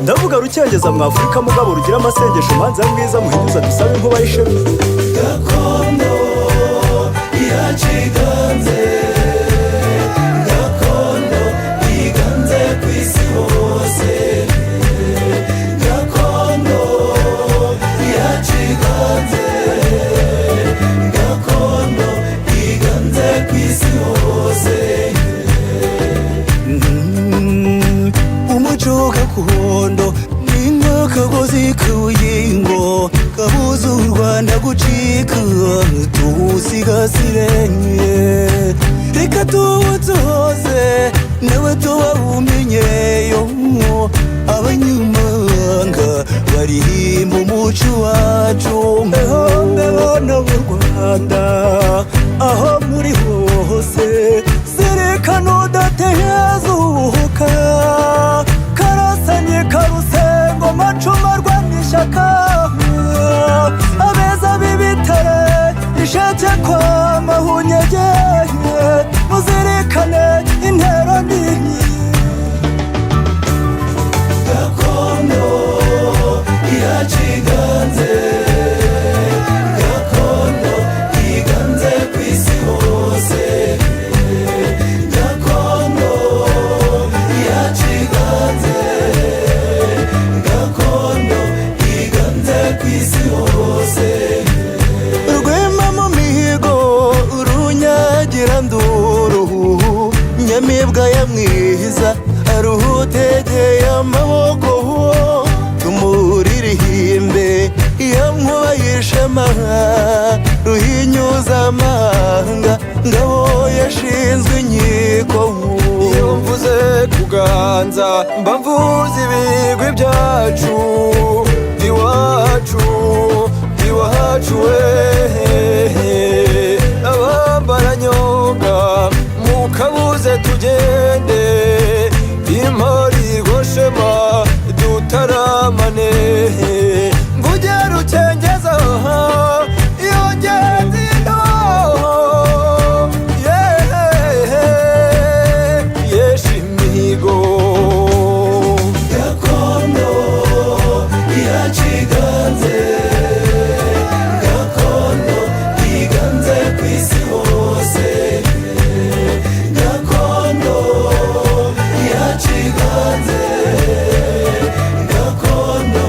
ndavuga rucyangeza mu Afrika mugabo rugira amasengesho manza mwiza muhinduza dusabe inkuba y'ishema gakondo yaciganze gakondo iganze ku isi hose gakondo yaciganze gakondo iganze ku isi hose umuco gakondo kagozi k'ubuyingo kabuza u Rwanda gucika tuwusigasire reka tuwutoze nawe tuwawumenyeyo abanyamahanga baririmba umuco wacu mbebona mu Rwanda aho muri hose zerekana udatezuka karasanye karusengo macuma rw'ishyaka abeza b'ibitare ishake kwa mahunyege muzirikane intero nini gakondo yaciganze gakondo iganze ku isi hose gakondo yaciganze gakondo iganze ku isi hose rwema mu mihigo urunyagira nduru nyamibwa ya mwiza aruhutegeye amaboko tumuririmbe iyo nkuba y'ishema ruhinyuza amahanga ngabo yashinzwe inkiko iyo mvuze kuganza mba mvuze ibigwi byacu iwacu iwacu abambaranyonga mukabuze tugende imparirwa shema dutaramane nguge rucengeza iyo ngenzi ndo yesha imihigo gakondo yaciganze gakondo iganze ku isi hose gakondo yaciganze gakondo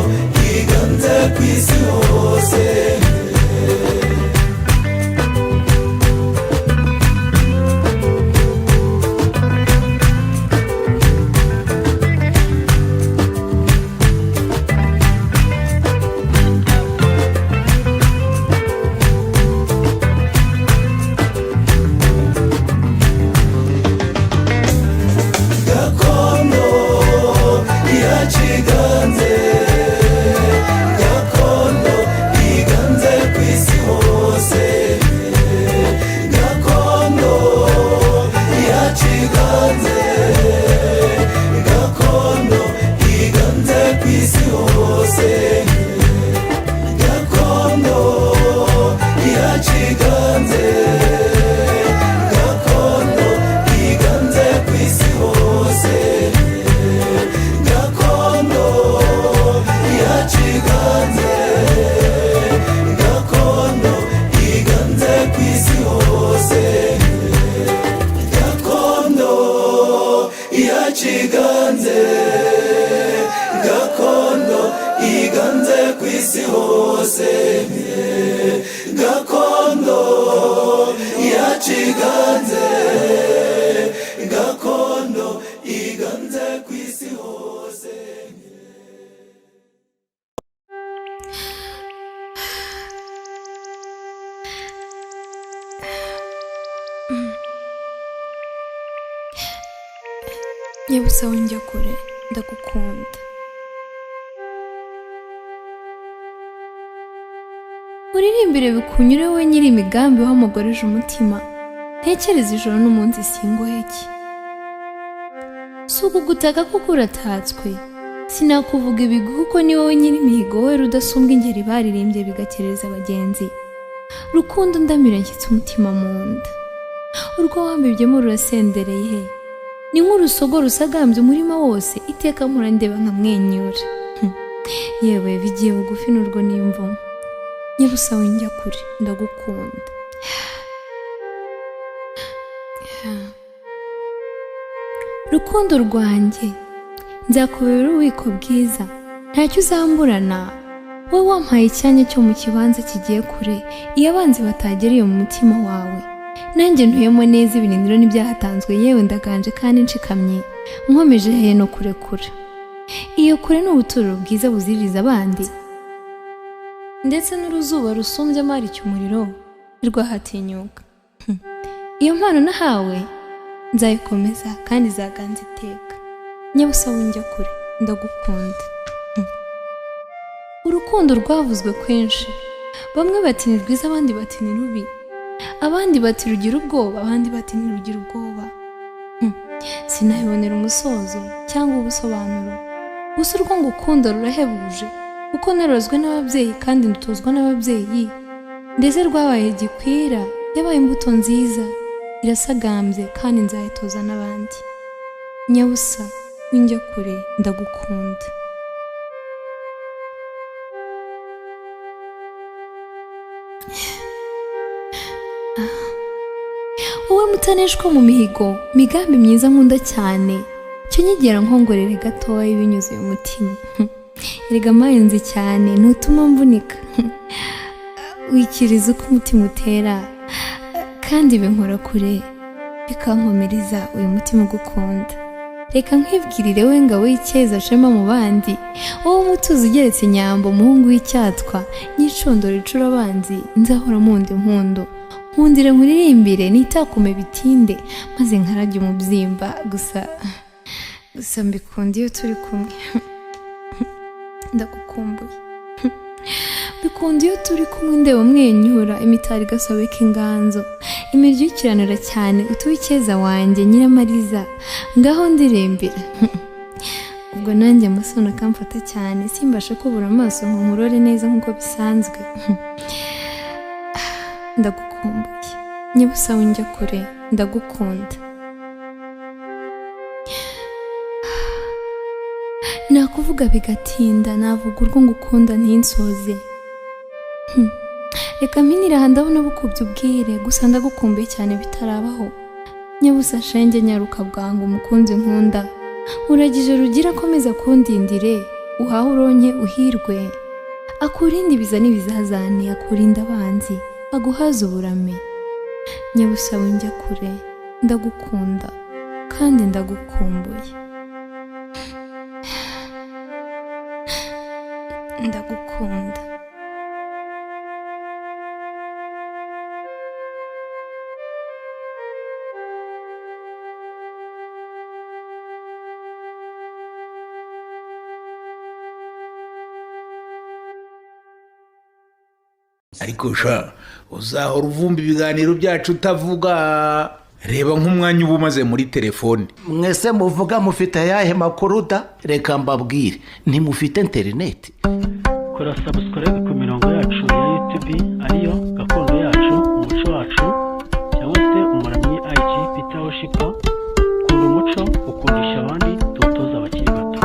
iganze ku isi hose gakondo yaciganze gakondo iganze ku isi hose gakondo yaciganze gakondo iganze ku isi hose gakondo yaciganze gakondo iganze ku isi hose gakondo yaciganze gakondo iganze ku isi hose gakondo yaciganze gakondo iganze ku isi hose gakondo yaciganze gakondo iganze ku isi hose nyabusa wongera kure ndagukunda uririmbire bikunyure we nyiri imigambi wamugoreje umutima ntekereza ijoro n'umunsi singoheke si ukugutaka kuko uratatswe sinakuvuga ibigwi kuko ni wowe nyiri imihigo we rudasumbwa ingeri baririmbye bigakereza abagenzi rukundo ndamira nshyitse umutima mu nda urwo wambibyemo rurasendereye ni nk'urusogo rusagambye umurima wose iteka murandeba nkamwenyura yewe bigiye bugufi n'urwo n'imvumo nyabusa winjya kure ndagukunda rukundo rwanjye nzakubera ububiko bwiza ntacyo uzamburana wowe wampaye icyanya cyo mu kibanza kigiye kure iyo abanzi batagereye mu mutima wawe nanjye ntuyemo neza ibirindiro n'ibyahatanzwe yewe ndaganje kandi nshikamye nkomeje hehe no kurekura iyo kure ni ubuturo bwiza buziririza abandi ndetse n'uruzuba rusumbye amarika umuriro ntirwahatinyuka iyo mpano nahawe nzayikomeza kandi izaganza iteka nyabusa winjya kure ndagukunda urukundo rwavuzwe kwinshi bamwe bati ni rwiza abandi bati ni rubi abandi bati rugira ubwoba abandi bati ntirugira ubwoba sinabibonera umusozo cyangwa ubusobanuro gusa urwo ngukunda rurahebuje kuko narozwe n'ababyeyi kandi ndutozwa n'ababyeyi ndetse rwabaye gikwira yabaye imbuto nziza irasagambye kandi nzayitoza n'abandi nyabusa winjya kure ndagukunda wowe mutaneshwa mu mihigo migambi myiza nkunda cyane cyo nyigera nkongorere gatoya binyuze mu mutima erega mayenzi cyane ntutuma mvunika wikiriza uko umutima utera kandi binkora kure bikankomereza uyu mutima ugukunda reka nkwibwirire we ngabo y'icyeza shema mu bandi wowe umutuzo ugeretse inyambo umuhungu w'icyatwa n'icundo ricura abanzi nzahora mundi impundu nkundire nkuririmbire nitakume bitinde maze nkarajya umubyimba gusa mbikunda iyo turi kumwe ndagukumbuye bikunda iyo turi kumwe ndeba umwenyura imitari igasobeka inganzo imiryo ikiranura cyane utuwe icyeza wanjye nyiramariza ngaho ndirimbira ubwo nanjye amasoni akamfata cyane simbashe kubura amaso ngo nkurore neza nk'uko bisanzwe ndagukumbuye nyabusa winjya kure ndagukunda nakuvuga bigatinda navuga urwo ngukunda ntinsoze reka mpinira aha ndabona bukubye ubwire gusa ndagukumbuye cyane bitarabaho nyabusa shenge nyaruka bwangu umukunzi nkunda uragije rugira akomeza kundindire uhahe uronke uhirwe akurinde ibiza n'ibizazane akurinda abanzi aguhaza uburame nyabusa winjya kure ndagukunda kandi ndagukumbuye ndagukunda ariko sha uzahora uvumba ibiganiro byacu utavuga reba nk'umwanya uba umaze muri telefone mwese muvuga mufite ayahe makuru da reka mbabwire ntimufite interineti kora subscribe ku mirongo yacu ya YouTube ariyo gakondo yacu umuco wacu cyangwa se umuramyi IG Peter Worshipper kunda umuco ukundisha abandi tutoza abakiri bato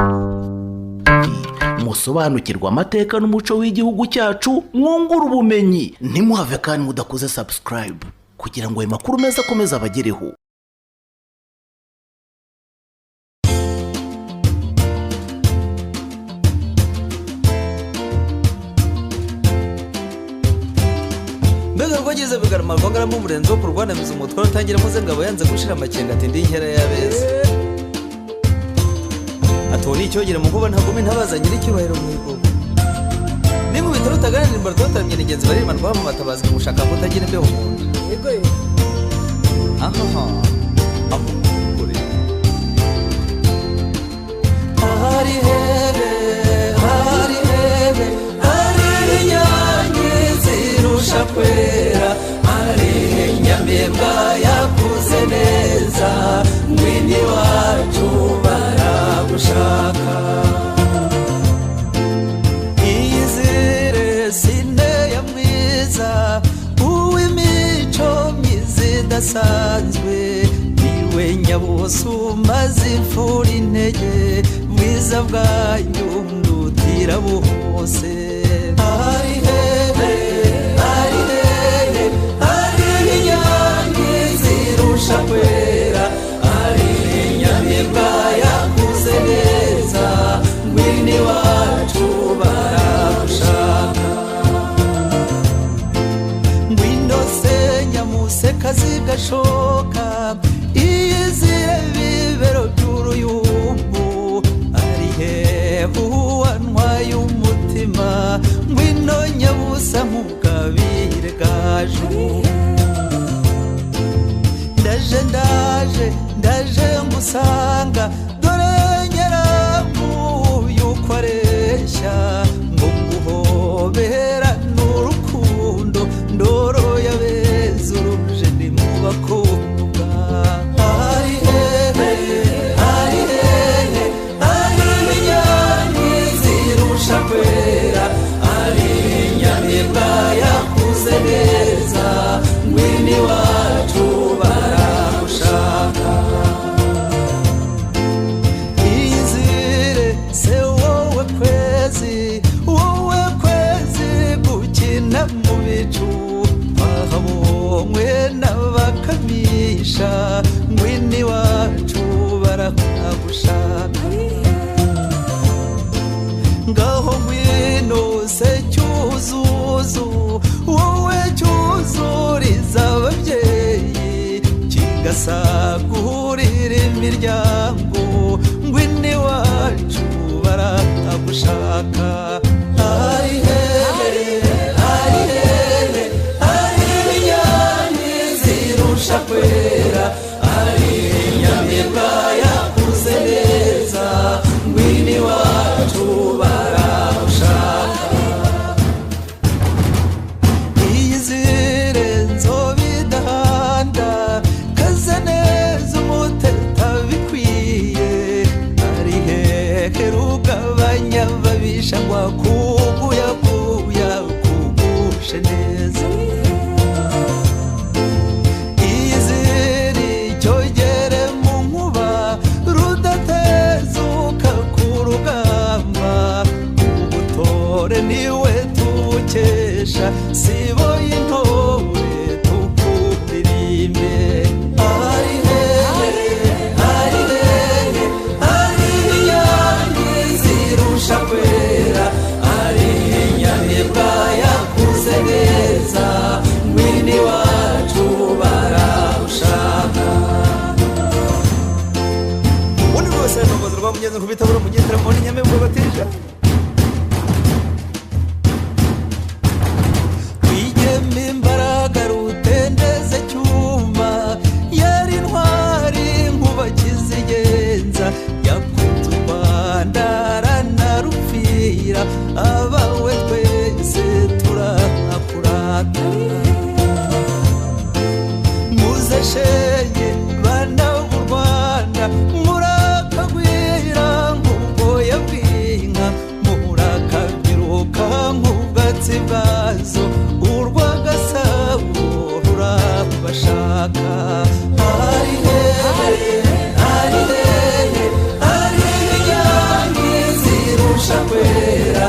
musobanukirwa amateka n'umuco w'igihugu cyacu mwungura ubumenyi ntimuhave kandi mudakoze subscribe kugira ngo ayo makuru meza akomeze abagereho mbega rwageze bigarama rwangaramo umurenzi wo kurwanamiza umutwaro utangira muze ngabo yanze gushira amakenga ati ndi inkera y'abeza atoni icyogere mu kuba ntagome ntabaza nyiricyubahiro mu igogo ni mu bitaro utaganira imbere tutaramye n'ingenzi baririmba rwamo batabaza gushaka kutagira imbeho mu nda yego aha amukure hari hebe hari inyange zirusha kwera hari nyamibwa yakuze neza mwini wacu baragushaka iyizire sineya mwiza uw'imico myiza idasanzwe niwe nyabusuma zifura intege bwiza bwanyu ndutira bose ari hehe ari hehe ari inyange zirusha kwera ari inyamibwa yakuze neza ngwini wacu baragushaka ngwino se nyamuseka zigashoka iyizire bibero by'uruyumbu ari hehe uwantwaye umutima ngwino nyabusa nk'ubwabire gaju ndaje ngusanga dore nyiramuye uko areshya ngo nguhobera n'urukundo ndoro yabeze urujeni mu bakobwa ari hehe ari hehe ari inyange zirusha kwera ari inyamibwa yakuze neza ngwini wacu baragushaka izire se wowe kwezi gukina mu bicu wahabonywe n'abakamisha ngwini wacu baragushaka ngaho ngwino se cyuzuzo wowe cyuzuriza ababyeyi kigasagurira imiryango ngwini wacu baragushaka ari hehe ari hehe ari inyange zirusha kwera ari inyamibwa yakuze neza ngwini wacu baragushaka iyizire nzobidahanda kaze neza umuteta bikwiye ari hehe rugabanya babisha ngo akuguyaguya kugushe neza iyizire cyogere mu nkuba rudatezuka ku rugamba ubutore niwe tubukesha sibo y'intore tukuririmbe ari hehe ari hehe ari inyange zirusha kwera ari inyamibwa yakuze neza ngwini wacu baragushaka ubundi bwose n'umugozi rwa mugenzi kubitabura mugendera mu nyamibwa batija rwigema imbaraga rutendeze cyuma yari intwari nkuba kizigenza yakunze u Rwanda aranarupfira abawe twese turakurata muze shenge bana b'u Rwanda murakagwira nk'ubwoya bw'inka murakabyiruka nk'ubwatsi bwazo urwagasabo rurabashaka ari hehe ari hehe ari inyange zirusha kwera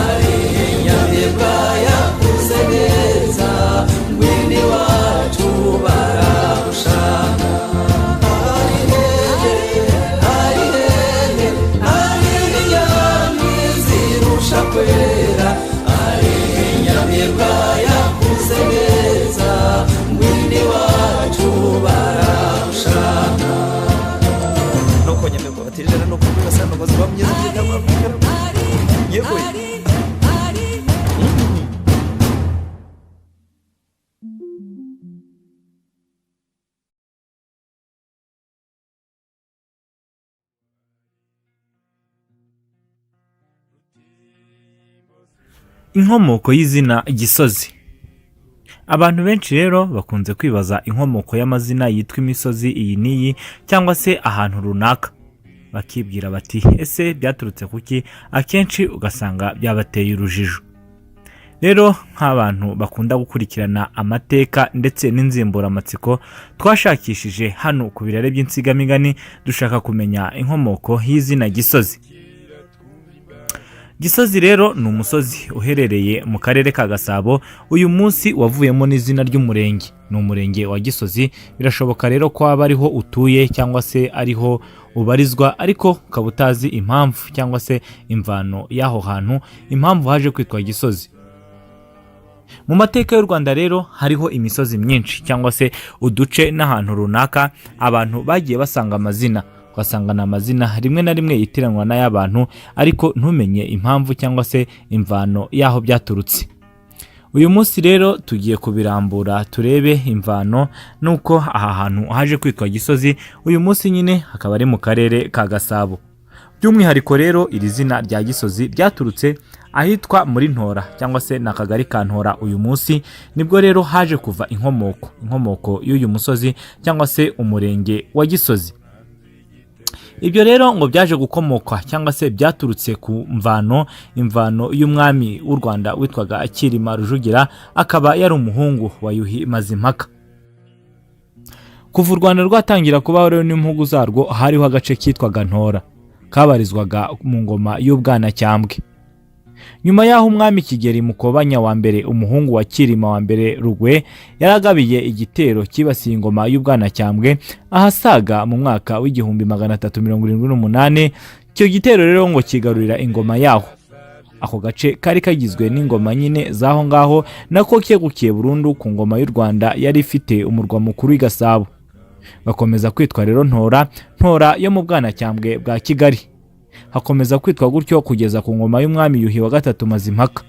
ari inyamibwa yakuze neza ngwini wacu baragushaka ari hehe ari hehe ari inyange zirusha kwera ari inyamibwa yakuze neza ngwini wacu baragushaka nuko nyamibwa batija no kuvuga sana n'umugozi rwa mugenzi kubitabura yego inkomoko y'izina Gisozi. Abantu benshi rero bakunze kwibaza inkomoko y'amazina yitwa imisozi iyi n'iyi cyangwa se ahantu runaka, bakibwira bati ese byaturutse kuki? Akenshi ugasanga byabateye urujijo. rero nk'abantu bakunda gukurikirana amateka ndetse n'inzimburamatsiko twashakishije hano ku birare by'insigamigani dushaka kumenya inkomoko y'izina Gisozi. Gisozi rero ni umusozi uherereye mu karere ka Gasabo, uyu munsi wavuyemo n'izina ry'umurenge, ni umurenge wa Gisozi. Birashoboka rero ko waba ariho utuye cyangwa se ariho ubarizwa, ariko ukaba utazi impamvu cyangwa se imvano y'aho hantu, impamvu haje kwitwa Gisozi. Mu mateka y'u Rwanda rero hariho imisozi myinshi cyangwa se uduce n'ahantu runaka abantu bagiye basanga amazina, ugasanga amazina rimwe na rimwe yitiranwa n'ay'abantu ariko ntumenye impamvu cyangwa se imvano y'aho byaturutse. Uyu munsi rero tugiye kubirambura turebe imvano nuko aha hantu haje kwitwa Gisozi. Uyu munsi nyine hakaba ari mu karere ka Gasabo. By'umwihariko rero iri zina rya Gisozi ryaturutse ahitwa muri Ntora cyangwa se n'akagari ka Ntora. Uyu munsi nibwo rero haje kuva inkomoko y'uyu musozi cyangwa se umurenge wa Gisozi. Ibyo rero ngo byaje gukomoka cyangwa se byaturutse ku imvano y'umwami w'u Rwanda witwaga Cyilima Rujugira, akaba yari umuhungu wa Yuhi Mazimpaka. Kuva u Rwanda rwatangira kubaho rero n'impugu zarwo hariho agace kitwaga Ntora kabarizwaga mu ngoma y'Ubwanacyambwe. Nyuma y'aho umwami Kigeli Mukobanya wa mbere umuhungu wa Cyilima wa mbere Rugwe yaragabiye igitero kibasiye ingoma y'Ubwanacyambwe ahasaga mu mwaka w'igihumbi 378. Icyo gitero rero ngo kigarurira ingoma yaho. Ako gace kari kagizwe n'ingoma nyine zaho ngaho, nako kegukiye burundu ku ngoma y'u Rwanda yari ifite umurwa mukuru w'i Gasabo. Bakomeza kwitwa rero Ntora yo mu Bwanacyambwe bwa Kigali. Hakomeza kwitwa gutyo kugeza ku ngoma y'umwami Yuhi wa gatatu Mazimpaka.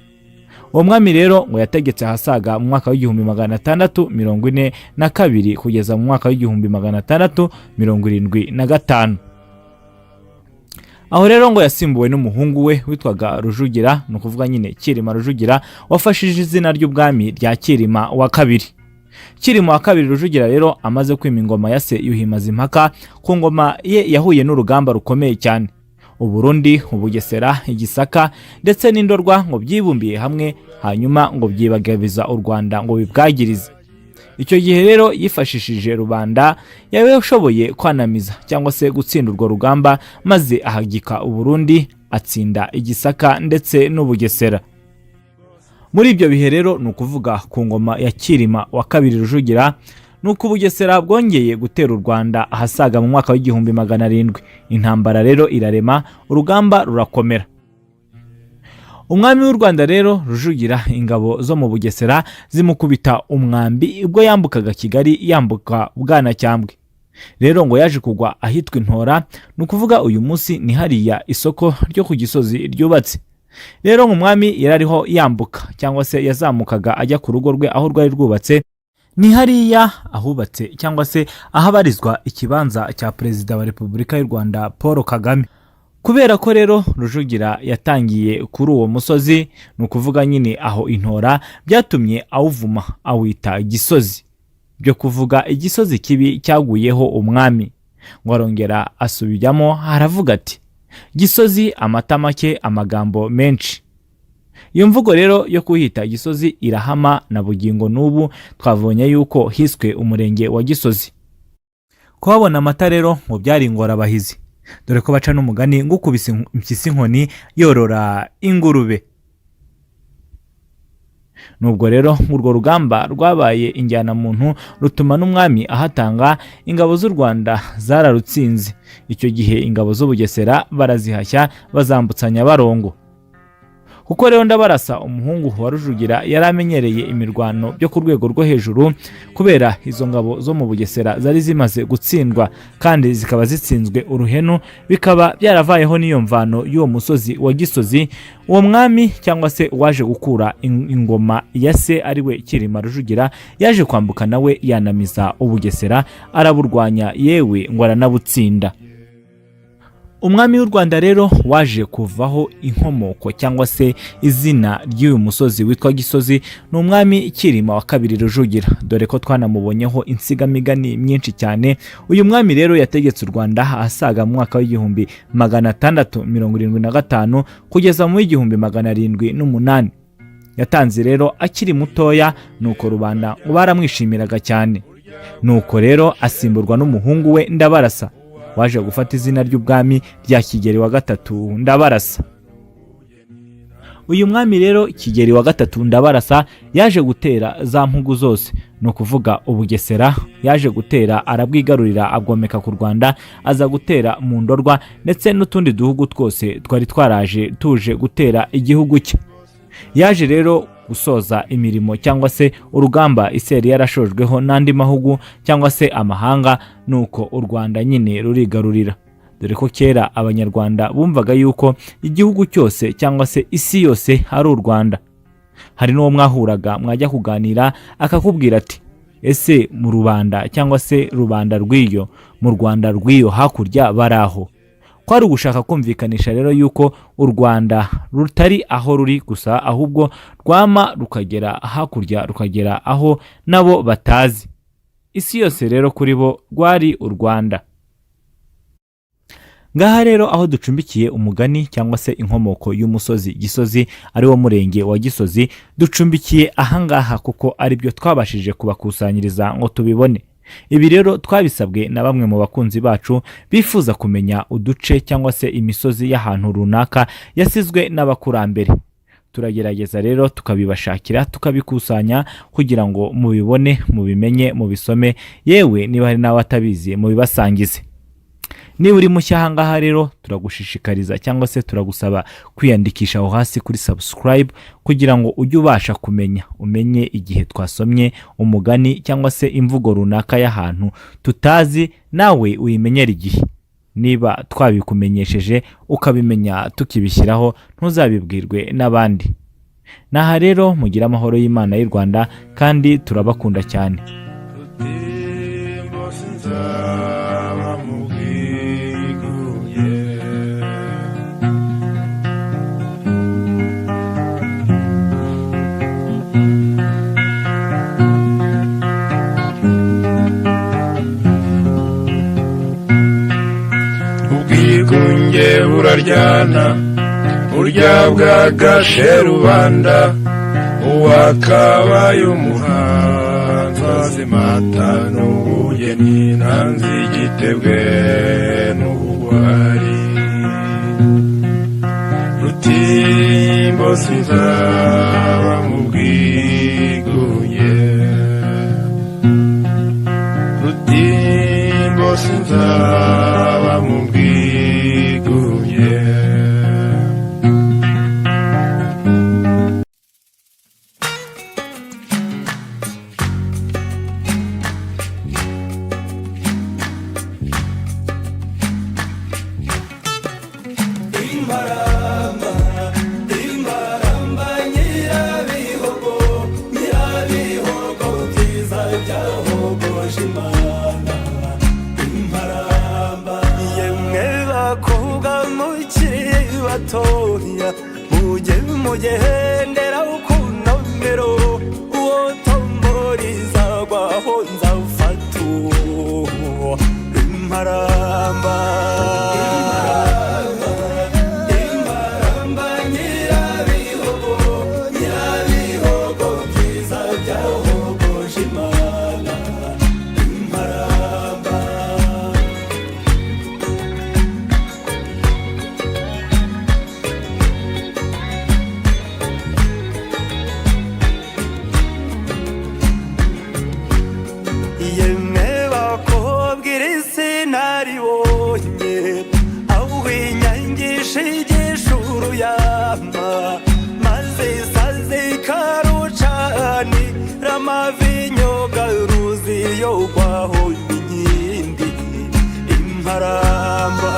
Uwo mwami rero ngo yategetse ahasaga mu mwaka w'igihumbi 642 kugeza mu mwaka w'igihumbi 675. Aho rero ngo yasimbuwe n'umuhungu we witwaga Rujugira, no kuvuga nyine Cyilima Rujugira, wafashije izina ry'ubwami rya Cyilima wa kabiri. Cyilima wa kabiri Rujugira rero amaze kwima ingoma ya se Yuhi Mazimpaka, ku ngoma ye yahuye n'urugamba rukomeye cyane. Uburundi, Ubugesera, Igisaka ndetse n'Indorwa ngo byibumbiye hamwe, hanyuma ngo byibagabiza u Rwanda ngo bibwagirize. Icyo gihe rero yifashishije rubanda yashoboye kwanamiza cyangwa se gutsinda urwo rugamba, maze ahagika Uburundi, atsinda Igisaka ndetse n'Ubugesera. Muri ibyo bihe rero ni ukuvuga ku ngoma ya Cyilima wa kabiri Rujugira, nuko Ubugesera bwongeye gutera u Rwanda ahasaga mu mwaka w'igihumbi 700. Intambara rero irarema, urugamba rurakomera. Umwami w'u Rwanda rero Rujugira, ingabo zo mu Bugesera zimukubita umwambi ubwo yambukaga Kigali yambuka Bwanacyambwe. Rero ngo yaje kugwa ahitwa Ntora, ni ukuvuga uyu munsi ni hariya isoko ryo ku Gisozi ryubatse. Rero umwami yarariho yambuka cyangwa se yazamukaga ajya ku rugo rwe aho rwari rwubatse, ni hariya ahubatse cyangwa se ahabarizwa ikibanza cya Perezida wa Repubulika y'u Rwanda Paul Kagame. Kubera ko rero Rujugira yatangiye kuri uwo musozi, ni ukuvuga nyine aho Intora, byatumye awuvuma awita Gisozi, byo kuvuga igisozi kibi cyaguyeho umwami. Ngo arongera asubijamo haravuga ati Gisozi amata make amagambo menshi. Iyo mvugo rero yo kuhita Gisozi irahama na bugingo n'ubu twavonye yuko hiswe umurenge wa Gisozi. Kuhabona amata rero mu byari ingorabahizi, dore ko baca n'umugani ngo ukubise impyisi inkoni yorora ingurube. Nubwo rero urwo rugamba rwabaye injyana muntu, rutuma n'umwami ahatanga, ingabo z'u Rwanda zararutsinze. Icyo gihe ingabo z'Ubugesera barazihashya bazambutsa Nyabarongo. Kuko rero Ndabarasa umuhungu wa Rujugira yari amenyereye imirwano byo ku rwego rwo hejuru, kubera izo ngabo zo mu Bugesera zari zimaze gutsindwa kandi zikaba zitsinzwe uruhenu, bikaba byaravayeho n'iyo mvano y'uwo musozi wa Gisozi. Uwo mwami cyangwa se waje gukura ingoma ya se ari we Cyilima Rujugira yaje kwambuka nawe yanamiza Ubugesera, araburwanya yewe ngo aranabutsinda. Umwami w'u Rwanda rero waje kuvaho inkomoko cyangwa se izina ry'uyu musozi witwa Gisozi ni umwami Cyilima wa kabiri Rujugira, dore ko twanamubonyeho insigamigani myinshi cyane. Uyu mwami rero yategetse u Rwanda asaga mu mwaka w'igihumbi 675 kugeza mu w'igihumbi 708. yatanze rero akiri mutoya, nuko rubanda ngo baramwishimiraga cyane. Nuko rero asimburwa n'umuhungu we Ndabarasa waje gufata izina ry'ubwami rya Kigeli wa gatatu Ndabarasa. Uyu mwami rero Kigeli wa gatatu Ndabarasa yaje gutera za mpugu zose, no kuvuga Ubugesera yaje gutera, arabwigarurira abwomeka ku Rwanda, aza gutera mu Ndorwa ndetse n'utundi duhugu twose twari twaraje tuje gutera igihugu cye. Yaje rero gusoza imirimo cyangwa se urugamba Iseri yarashojweho n'andi mahugu cyangwa se amahanga, nuko u Rwanda nyine rurigarurira. Dore ko kera abanyarwanda bumvaga yuko igihugu cyose cyangwa se isi yose ari u Rwanda. Hari n'uwo mwahuraga mwajya kuganira akakubwira ati ese mu rubanda cyangwa se rubanda rw'iyo, mu Rwanda rw'iyo hakurya baraho. Kwari ugushaka kumvikanisha rero yuko u Rwanda rutari aho ruri gusa, ahubwo rwama rukagera hakurya, rukagera aho nabo batazi. Isi yose rero kuri bo rwari u Rwanda. Ngaha rero aho ducumbikiye umugani cyangwa se inkomoko y'umusozi Gisozi ari wo murenge wa Gisozi, ducumbikiye ahangaha kuko ari byo twabashije kubakusanyiriza ngo tubibone. Ibi rero twabisabwe na bamwe mu bakunzi bacu bifuza kumenya uduce cyangwa se imisozi y'ahantu runaka yasizwe n'abakurambere. Turagerageza rero tukabibashakira, tukabikusanya kugira ngo mubibone, mubimenye, mubisome, yewe niba hari n'abatabizi mubibasangize. Niba uri mushya ahangaha rero turagushishikariza cyangwa se turagusaba kwiyandikisha aho hasi kuri subscribe kugira ngo ujye ubasha umenye igihe twasomye umugani cyangwa se imvugo runaka y'ahantu tutazi, nawe uyimenyera igihe. Niba twabikumenyesheje ukabimenya tukibishyiraho, ntuzabibwirwe n'abandi. Naha rero mugira amahoro y'Imana y'u Rwanda kandi turabakunda cyane. Ubwigunge buraryana, burya bwagashe rubanda, uwakabaye umuhanzi azimata n'ubugeni, ntanzi igitebwe n'ubugwari. Rutimbo sinzaba mu bwigunge, Rutimbo sinzaba mu bwigunge. Mugendera ukunomero uwo tomboriza gwaho nzafatu imparamba nyirabihogo byiza byahogoje Imana imparamba. Ramavinyo garuzi yo gwaho inkindi imparamba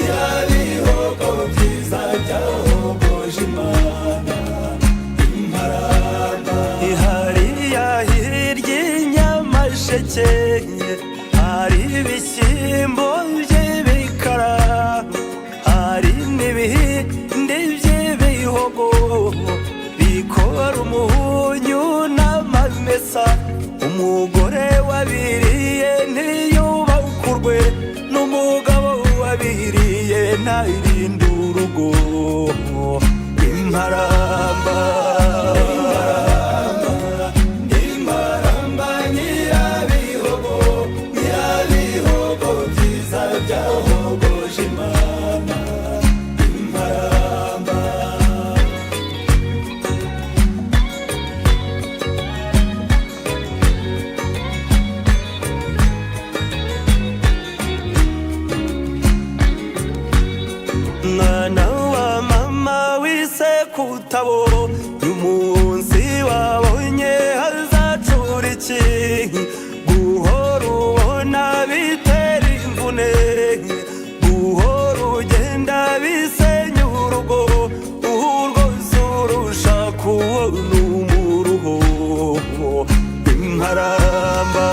nyirabihogo byiza byahogoje Imana imparamba. Ihariya hirya inyamasheke hari ibishyimbo by'ibikara, hari n'ibihindi by'ibihogo bikora umuhunyu n'amamesa. Umugore wabiriye ntiyubakurwe n'umugabo wabiriye bitera imvune uhora ugenda bisenya urugo urwo zurusha kubona umuruho imparamba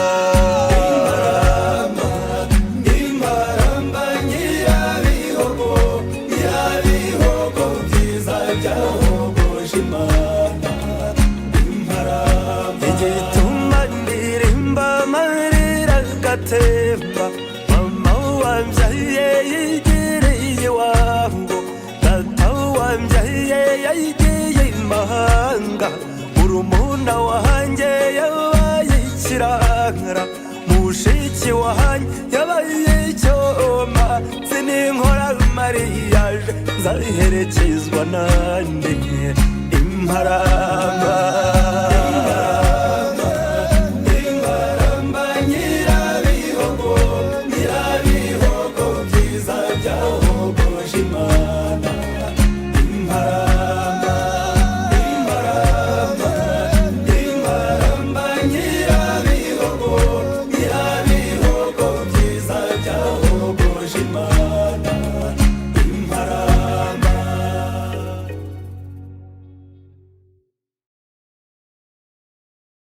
nyirabihogo byiza byahogoje imana imparamba igituma ndirimba amarira agatemba mama wambyaye yigiriye iwango data wambyaye yagiye imahanga urumuna wanjye yabaye ikirangara mushiki wanjye yabaye icyoma sininkora mariyaje nzaherekezwa nande imparamba